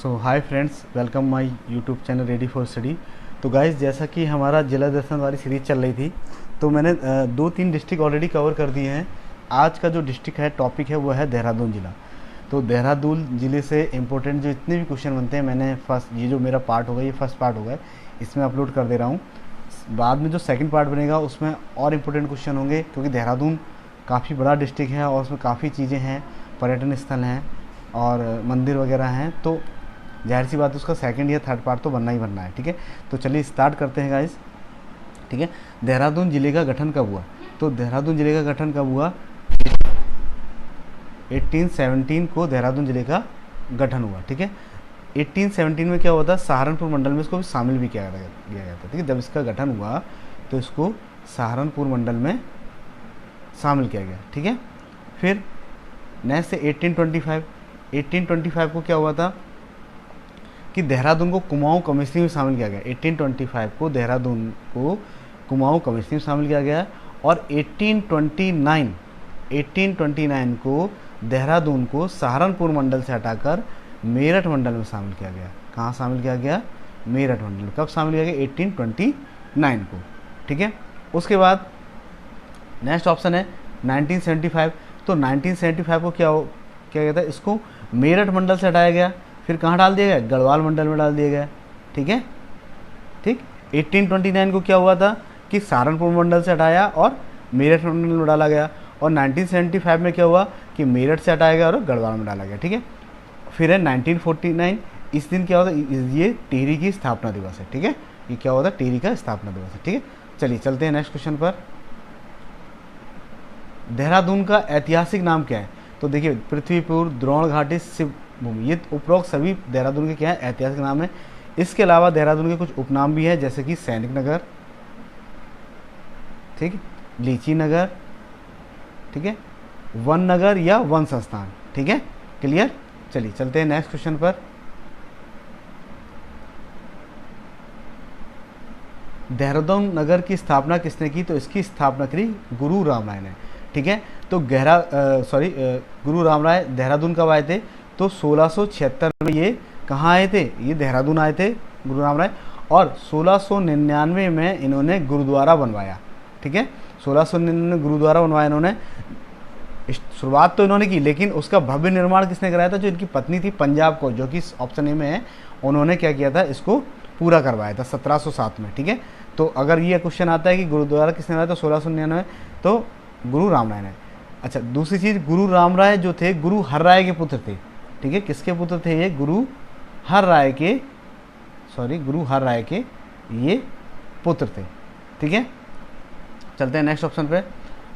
So hi friends, welcome my YouTube channel ready for study. तो guys, जैसा कि हमारा जिला दर्शन वाली सीरीज़ चल रही थी, तो मैंने दो तीन डिस्ट्रिक्ट ऑलरेडी कवर कर दिए हैं। आज का जो डिस्ट्रिक्ट है, टॉपिक है, वो है देहरादून ज़िला। तो देहरादून ज़िले से इंपॉर्टेंट जो इतने भी क्वेश्चन बनते हैं, मैंने फर्स्ट ये जो मेरा पार्ट होगा, ये फर्स्ट पार्ट होगा, इसमें अपलोड कर दे रहा हूँ। बाद में जो सेकंड पार्ट बनेगा उसमें और इम्पोर्टेंट क्वेश्चन होंगे, क्योंकि देहरादून काफ़ी बड़ा डिस्ट्रिक्ट है और उसमें काफ़ी चीज़ें हैं, पर्यटन स्थल हैं और मंदिर वगैरह हैं। तो जाहिर सी बात है, उसका सेकंड या थर्ड पार्ट तो बनना ही बनना है। ठीक है, तो चलिए स्टार्ट करते हैं गाइस। ठीक है, देहरादून ज़िले का गठन कब हुआ? तो देहरादून ज़िले का गठन कब हुआ? 1817 को देहरादून ज़िले का गठन हुआ। ठीक है, 1817 में क्या हुआ था, सहारनपुर मंडल में इसको भी शामिल भी किया गया था। ठीक है, जब इसका गठन हुआ तो इसको सहारनपुर मंडल में शामिल किया गया। ठीक है, फिर नेक्स्ट से 1825 को क्या हुआ था कि देहरादून को कुमाऊं कमिश्नरी में शामिल किया गया। 1825 को देहरादून को कुमाऊं कमिश्नरी में शामिल किया गया और 1829 को देहरादून को सहारनपुर मंडल से हटाकर मेरठ मंडल में शामिल किया गया। कहाँ शामिल किया गया? मेरठ मंडल। कब शामिल किया गया? 1829 को। ठीक है, उसके बाद नेक्स्ट ऑप्शन है 1975। तो 1975 को क्या गया था, इसको मेरठ मंडल से हटाया गया, फिर कहाँ डाल दिया गया? गढ़वाल मंडल में डाल दिया गया। ठीक है, ठीक। 1829 को क्या हुआ था कि सहारनपुर मंडल से हटाया और मेरठ मंडल में डाला गया, और 1975 में क्या हुआ कि मेरठ से हटाया गया और गढ़वाल में डाला गया। ठीक है, फिर है 1949। इस दिन क्या होता है? ये टिहरी की स्थापना दिवस है। ठीक है, ये क्या होता है? टिहरी का स्थापना दिवस है। ठीक है, चलिए चलते हैं नेक्स्ट क्वेश्चन पर। देहरादून का ऐतिहासिक नाम क्या है? तो देखिए, पृथ्वीपुर, द्रोण घाटी, शिव भूमि, ये उपरोक्त सभी देहरादून के क्या है? ऐतिहासिक नाम है। इसके अलावा देहरादून के कुछ उपनाम भी हैं, जैसे कि सैनिक नगर, ठीक, लीची नगर, ठीक है, वन नगर या वन संस्थान। ठीक है, क्लियर। चलिए चलते हैं नेक्स्ट क्वेश्चन पर। देहरादून नगर की स्थापना किसने की? तो इसकी स्थापना करी गुरु रामराय ने। ठीक है, तो गुरु रामराय देहरादून कब आए थे? तो 1676 में ये कहाँ आए थे? ये देहरादून आए थे गुरु रामराय, और 1699 में इन्होंने गुरुद्वारा बनवाया। ठीक है, 1699 गुरुद्वारा बनवाया इन्होंने। शुरुआत तो इन्होंने की, लेकिन उसका भव्य निर्माण किसने कराया था? जो इनकी पत्नी थी पंजाब को, जो कि ऑप्शन ए में है, उन्होंने क्या किया था? इसको पूरा करवाया था 1707 में। ठीक है, तो अगर ये क्वेश्चन आता है कि गुरुद्वारा किसने बनाया, तो 1699, तो गुरु रामराय ने। अच्छा, दूसरी चीज़, गुरु रामराय जो थे, गुरु हरराय के पुत्र थे। ठीक है, किसके पुत्र थे ये? गुरु हरराय के ये पुत्र थे। ठीक है, चलते हैं नेक्स्ट ऑप्शन पे।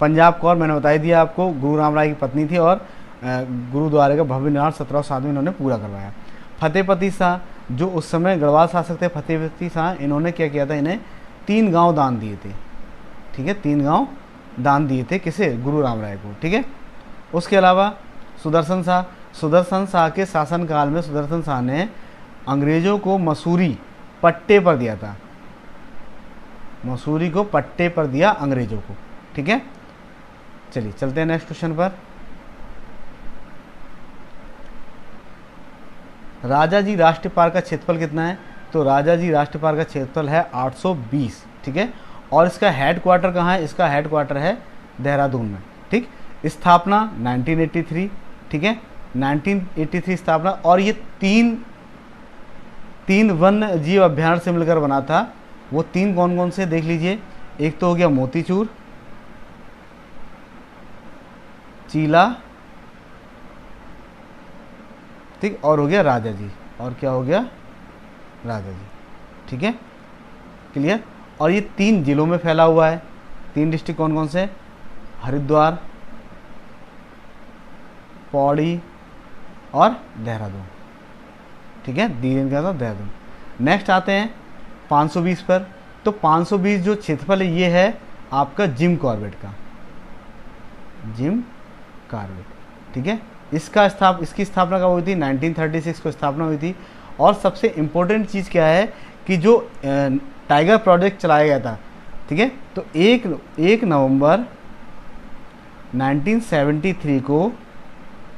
पंजाब कौर, मैंने बता दिया आपको, गुरु रामराय की पत्नी थी, और गुरुद्वारे का भव्य निर्माण 1707 में इन्होंने पूरा करवाया। फतेहपति शाह, जो उस समय गढ़वाल शासक थे, फतेहपति शाह, इन्होंने क्या किया था? इन्हें 3 गांव दान दिए थे। ठीक है, 3 गांव दान दिए थे, किसे? गुरु रामराय को। ठीक है, उसके अलावा सुदर्शन शाह के शासनकाल में सुदर्शन शाह ने अंग्रेजों को मसूरी पट्टे पर दिया था। मसूरी को पट्टे पर दिया अंग्रेजों को। ठीक है, चलिए चलते हैं नेक्स्ट क्वेश्चन पर। राजाजी राष्ट्रीय पार्क का क्षेत्रफल कितना है? तो राजाजी राष्ट्रीय पार्क का क्षेत्रफल है 820। ठीक है, और इसका हेड क्वार्टर कहाँ है? इसका हेड क्वार्टर है देहरादून में। ठीक, स्थापना 1983। ठीक है, 1983 स्थापना, और ये तीन वन्य जीव अभ्यारण्य से मिलकर बना था। वो 3 कौन कौन से देख लीजिए। एक तो हो गया मोतीचूर, चीला, ठीक, और हो गया राजाजी। और क्या हो गया? राजाजी। ठीक है, क्लियर। और ये 3 जिलों में फैला हुआ है। 3 डिस्ट्रिक्ट कौन कौन से? हरिद्वार, पौड़ी और देहरादून। ठीक है, दिन का था देहरादून। नेक्स्ट आते हैं 520 पर। तो 520 जो क्षेत्रफल है, ये है आपका जिम कॉर्बेट का, जिम कॉर्बेट। ठीक है, इसकी स्थापना कब हुई थी? 1936 को स्थापना हुई थी। और सबसे इम्पोर्टेंट चीज़ क्या है कि जो टाइगर प्रोजेक्ट चलाया गया था, ठीक है, तो 1 नवंबर 1973 को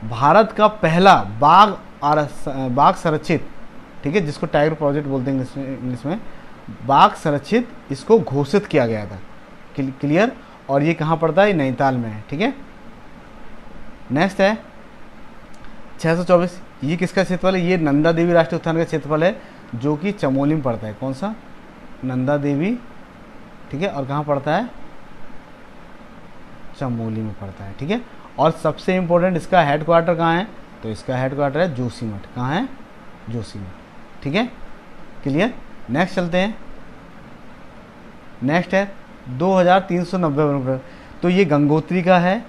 भारत का पहला बाघ संरक्षित ठीक है, जिसको टाइगर प्रोजेक्ट बोलते हैं इंग्लिश में। बाघ संरक्षित इसको घोषित किया गया था। क्लियर। और ये कहाँ पड़ता है? नैनीताल में है। ठीक है, नेक्स्ट है 624। ये किसका क्षेत्रफल है? ये नंदा देवी राष्ट्रीय उद्यान का क्षेत्रफल है, जो कि चमोली में पड़ता है। कौन सा? नंदा देवी। ठीक है, और कहाँ पड़ता है? चमोली में पड़ता है। ठीक है, और सबसे इम्पोर्टेंट इसका हेडक्वार्टर कहाँ है? तो इसका हेडक्वार्टर है जोशीमठ। कहाँ है? जोशीमठ। ठीक है, क्लियर। नेक्स्ट चलते हैं। नेक्स्ट है 2390 वर्ग। तो ये गंगोत्री का है।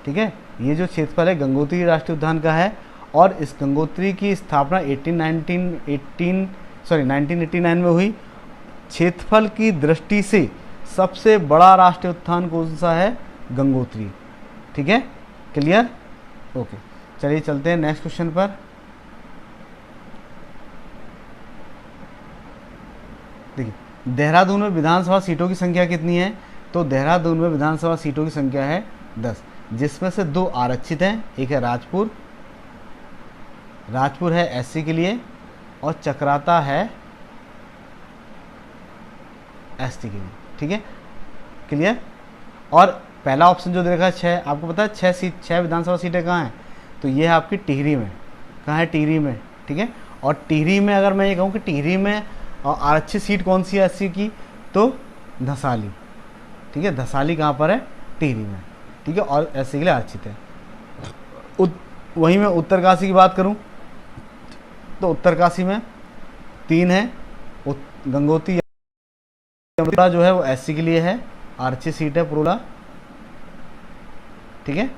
ठीक है, ये जो क्षेत्रफल है गंगोत्री राष्ट्रीय उद्यान का है, और इस गंगोत्री की स्थापना 1989 में हुई। क्षेत्रफल की दृष्टि से सबसे बड़ा राष्ट्रीय उद्यान कौन सा है? गंगोत्री। ठीक है, क्लियर। ओके, चलिए चलते हैं नेक्स्ट क्वेश्चन पर। देखिए, देहरादून में विधानसभा सीटों की संख्या कितनी है? तो देहरादून में विधानसभा सीटों की संख्या है 10, जिसमें से 2 आरक्षित हैं। एक है राजपुर, राजपुर है एससी के लिए, और चकराता है एसटी के लिए। ठीक है, क्लियर। और पहला ऑप्शन जो दे रखा है 6, आपको पता है 6 विधानसभा सीटें कहाँ हैं? तो ये है आपकी टिहरी में। कहाँ है? टिहरी में। ठीक है, और टिहरी में अगर मैं ये कहूँ कि टिहरी में आरक्षित सीट कौन सी है एससी की, तो धसाली। ठीक है, धसाली कहाँ पर है? टिहरी में। ठीक है, और एससी के लिए आरक्षित है। वहीं मैं उत्तरकाशी की बात करूं तो उत्तरकाशी में 3 है। गंगोत्री पुरोला जो है वो एससी के लिए है, आरक्षित सीट है पुरोला। ठीक है,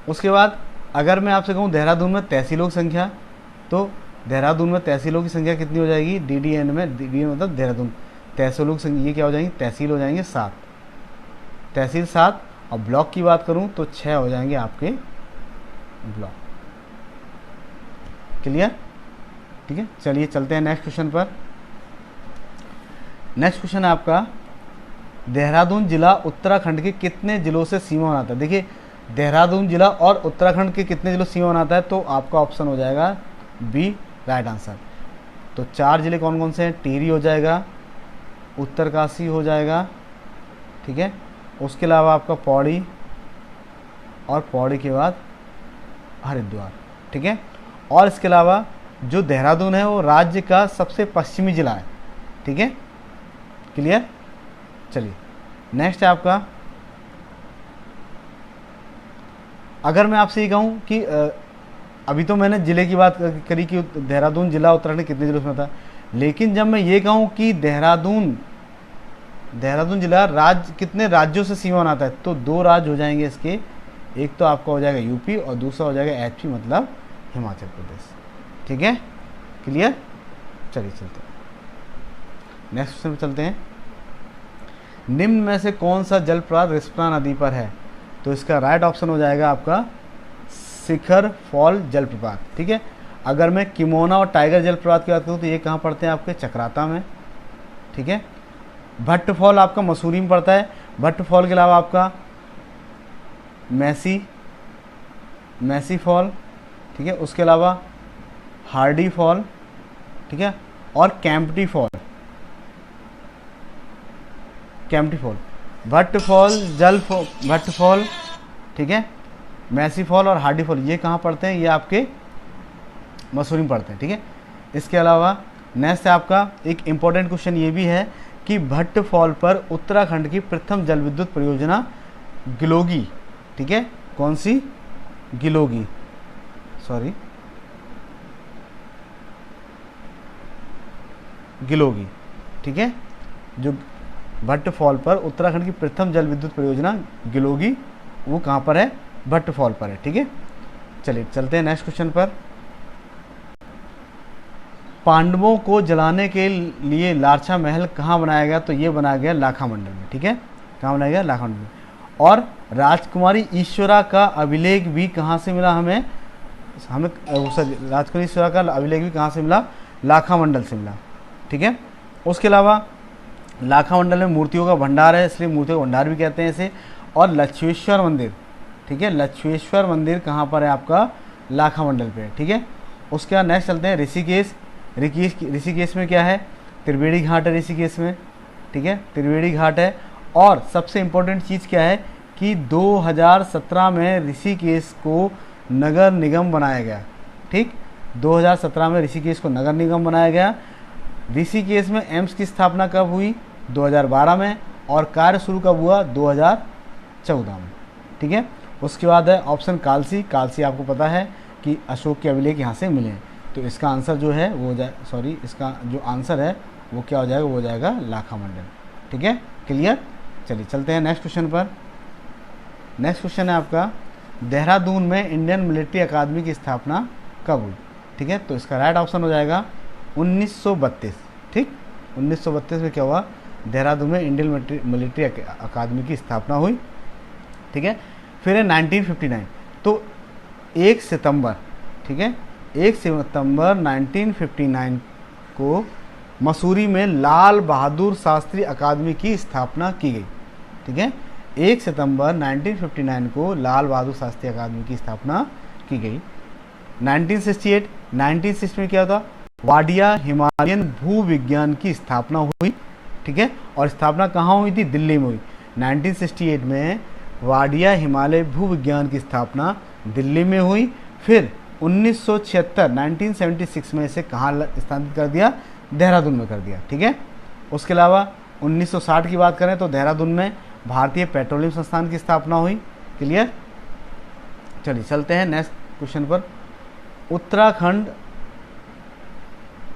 उसके बाद अगर मैं आपसे कहूं देहरादून में तहसीलों की संख्या, तो देहरादून में तहसीलों की संख्या कितनी हो जाएगी? DDN में, DDN मतलब देहरादून, तहसीलों की संख्या ये क्या हो जाएंगी? तहसील हो जाएंगे 7, तहसील 7। और ब्लॉक की बात करूं तो 6 हो जाएंगे आपके ब्लॉक। क्लियर। ठीक है, चलिए चलते हैं नेक्स्ट क्वेश्चन पर। नेक्स्ट क्वेश्चन है आपका, देहरादून जिला उत्तराखंड के कितने जिलों से सीमा बनाता है? देखिए, देहरादून जिला और उत्तराखंड के कितने जिलों से सीमा बनाता है? तो आपका ऑप्शन हो जाएगा बी, राइट आंसर। तो 4 जिले कौन कौन से हैं? टिहरी हो जाएगा, उत्तरकाशी हो जाएगा। ठीक है, उसके अलावा आपका पौड़ी, और पौड़ी के बाद हरिद्वार। ठीक है, और इसके अलावा जो देहरादून है वो राज्य का सबसे पश्चिमी जिला है। ठीक है, क्लियर। चलिए नेक्स्ट है आपका, अगर मैं आपसे ये कहूँ कि अभी तो मैंने ज़िले की बात करी कि देहरादून जिला उत्तराखंड कितने जिलों में था, लेकिन जब मैं ये कहूँ कि देहरादून जिला राज्य कितने राज्यों से सीमा बनाता है, तो 2 राज्य हो जाएंगे इसके। एक तो आपका हो जाएगा यूपी और दूसरा हो जाएगा एचपी मतलब हिमाचल प्रदेश। ठीक है, क्लियर। चलिए चलते हैं नेक्स्ट क्वेश्चन पे चलते हैं। निम्न में से कौन सा जलप्रपात रिस्पना नदी पर है? तो इसका राइट ऑप्शन हो जाएगा आपका शिखर फॉल जलप्रपात। ठीक है, अगर मैं किमोना और टाइगर जलप्रपात की बात करूँ तो ये कहाँ पड़ते हैं? आपके चक्राता में। ठीक है, भट्ट फॉल आपका मसूरी में पड़ता है। भट्ट फॉल के अलावा आपका मैसी फॉल। ठीक है, उसके अलावा हार्डी फॉल। ठीक है, और कैंपटी फॉल। भट्ट फॉल, ठीक है, मैसी फॉल और हार्डी फॉल ये कहाँ पड़ते हैं? ये आपके मसूरी में पड़ते हैं। ठीक है, इसके अलावा नेक्स्ट है आपका एक इम्पॉर्टेंट क्वेश्चन ये भी है कि भट्ट फॉल पर उत्तराखंड की प्रथम जल विद्युत परियोजना गिलोगी। ठीक है, कौन सी? गिलोगी, गिलोगी। ठीक है, जो भट्ट फॉल पर उत्तराखंड की प्रथम जल विद्युत परियोजना गिलोगी, वो कहाँ पर है? भट्ट फॉल पर है। ठीक है, चलिए चलते हैं नेक्स्ट क्वेश्चन पर। पांडवों को जलाने के लिए लारछा महल कहाँ बनाया गया? तो ये बनाया गया लाखा मंडल में। ठीक है, कहाँ बनाया गया? लाखा मंडल में। और राजकुमारी ईश्वरा का अभिलेख भी कहाँ से मिला हमें? राजकुमारी ईश्वरा का अभिलेख भी कहाँ से मिला? लाखा मंडल से मिला। ठीक है, उसके अलावा लाखा मंडल में मूर्तियों का भंडार है, इसलिए मूर्तियों का भंडार भी कहते हैं इसे। और लक्ष्मेश्वर मंदिर, ठीक है, लक्ष्मेश्वर मंदिर कहाँ पर है? आपका लाखा मंडल पे। ठीक है, उसके बाद नेक्स्ट चलते हैं ऋषिकेश। ऋषिकेश में क्या है, त्रिवेणी घाट है ऋषिकेश में, ठीक है, त्रिवेणी घाट है। और सबसे इम्पोर्टेंट चीज़ क्या है कि 2017 में ऋषिकेश को नगर निगम बनाया गया, ठीक, 2017 में ऋषिकेश को नगर निगम बनाया गया। ऋषिकेश में एम्स की स्थापना कब हुई, 2012 में, और कार्य शुरू कब हुआ, 2014 में, ठीक है। उसके बाद है ऑप्शन कालसी। कालसी आपको पता है कि अशोक के अभिलेख यहाँ से मिले हैं, तो इसका आंसर जो है वो इसका जो आंसर है वो क्या हो जाएगा, वो हो जाएगा लाखा मंडल, ठीक है, क्लियर। चलिए चलते हैं नेक्स्ट क्वेश्चन पर। नेक्स्ट क्वेश्चन है आपका, देहरादून में इंडियन मिलिट्री अकादमी की स्थापना कब हुई, ठीक है। तो इसका राइट ऑप्शन हो जाएगा 1932, ठीक, 1932 में क्या हुआ, देहरादून में इंडियन मिलिट्री अकादमी की स्थापना हुई, ठीक है। फिर है 1959, तो 1 सितंबर, ठीक है, 1 सितंबर 1959 को मसूरी में लाल बहादुर शास्त्री अकादमी की स्थापना की गई, ठीक है। 1 सितंबर 1959 को लाल बहादुर शास्त्री अकादमी की स्थापना की गई। 1968 में क्या था, वाडिया हिमालयन भूविज्ञान की स्थापना हुई, ठीक है, और स्थापना कहाँ हुई थी, दिल्ली में हुई। 1968 में वाडिया हिमालय भूविज्ञान की स्थापना दिल्ली में हुई। फिर 1976 में इसे कहाँ स्थानांतरित कर दिया, देहरादून में कर दिया, ठीक है। उसके अलावा 1960 की बात करें तो देहरादून में भारतीय पेट्रोलियम संस्थान की स्थापना हुई, क्लियर। चलिए चलते हैं नेक्स्ट क्वेश्चन पर। उत्तराखंड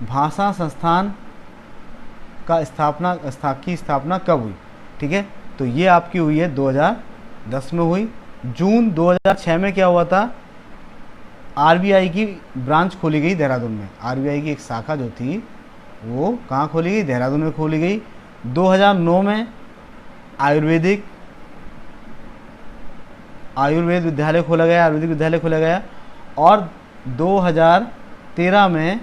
भाषा संस्थान का स्थापना कब हुई, ठीक है। तो ये आपकी हुई है 2010 में हुई। जून 2006 में क्या हुआ था, आरबीआई की ब्रांच खोली गई देहरादून में। आरबीआई की एक शाखा जो थी वो कहाँ खोली गई, देहरादून में खोली गई। 2009 में आयुर्वेद विद्यालय खोला गया, आयुर्वेदिक विद्यालय खोला गया। और 2013 में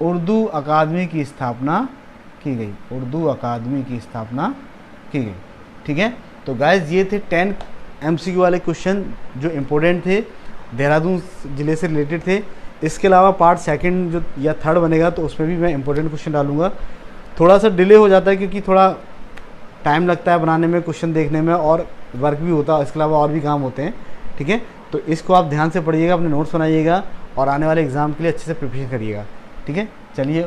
उर्दू अकादमी की स्थापना की गई, उर्दू अकादमी की स्थापना की गई, ठीक है। तो गाइस ये थे 10 एमसीक्यू वाले क्वेश्चन जो इम्पोर्टेंट थे, देहरादून ज़िले से रिलेटेड थे। इसके अलावा पार्ट सेकंड जो या थर्ड बनेगा तो उसमें भी मैं इंपॉर्टेंट क्वेश्चन डालूंगा। थोड़ा सा डिले हो जाता है क्योंकि थोड़ा टाइम लगता है बनाने में, क्वेश्चन देखने में, और वर्क भी होता है, इसके अलावा और भी काम होते हैं, ठीक है। तो इसको आप ध्यान से पढ़िएगा, अपने नोट्स बनाइएगा और आने वाले एग्ज़ाम के लिए अच्छे से प्रिपरेशन करिएगा, ठीक है। चलिए।